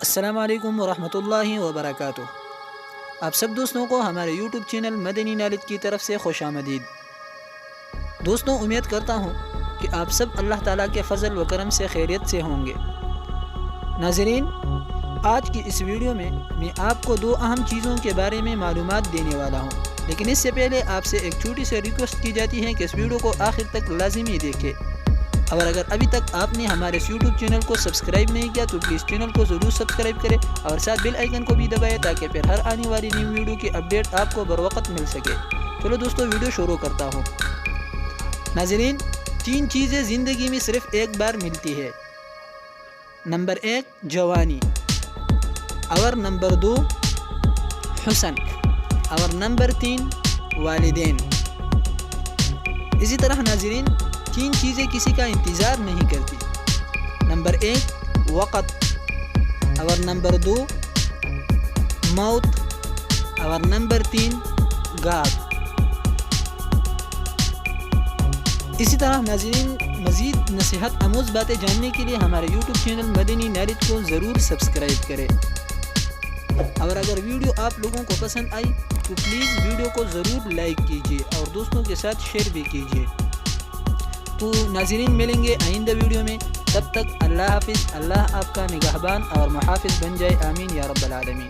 السلام علیکم ورحمۃ اللہ وبرکاتہ۔ آپ سب دوستوں کو ہمارے یوٹیوب چینل مدنی نالج کی طرف سے خوش آمدید۔ دوستوں، امید کرتا ہوں کہ آپ سب اللہ تعالیٰ کے فضل و کرم سے خیریت سے ہوں گے۔ ناظرین، آج کی اس ویڈیو میں آپ کو دو اہم چیزوں کے بارے میں معلومات دینے والا ہوں، لیکن اس سے پہلے آپ سے ایک چھوٹی سی ریکویسٹ کی جاتی ہے کہ اس ویڈیو کو آخر تک لازمی دیکھیں، اور اگر ابھی تک آپ نے ہمارے اس یوٹیوب چینل کو سبسکرائب نہیں کیا تو پلیز چینل کو ضرور سبسکرائب کریں اور ساتھ بیل آئیکن کو بھی دبائیں تاکہ پھر ہر آنے والی نیو ویڈیو کی اپڈیٹ آپ کو بروقت مل سکے۔ چلو دوستو، ویڈیو شروع کرتا ہوں۔ ناظرین، 3 چیزیں زندگی میں صرف ایک بار ملتی ہے۔ نمبر 1 جوانی، اور نمبر 2 حسن، اور نمبر 3 والدین۔ اسی طرح ناظرین، 3 چیزیں کسی کا انتظار نہیں کرتی۔ نمبر 1 وقت، اور نمبر 2 موت، اور نمبر 3 گاگ۔ اسی طرح ناظرین، مزید نصیحت آموز باتیں جاننے کے لیے ہمارے یوٹیوب چینل مدنی نالج کو ضرور سبسکرائب کریں، اور اگر ویڈیو آپ لوگوں کو پسند آئی تو پلیز ویڈیو کو ضرور لائک کیجیے اور دوستوں کے ساتھ شیئر بھی کیجیے۔ تو ناظرین، ملیں گے آئندہ ویڈیو میں، تب تک اللہ حافظ۔ اللہ آپ کا نگہبان اور محافظ بن جائے، آمین یا رب العالمین۔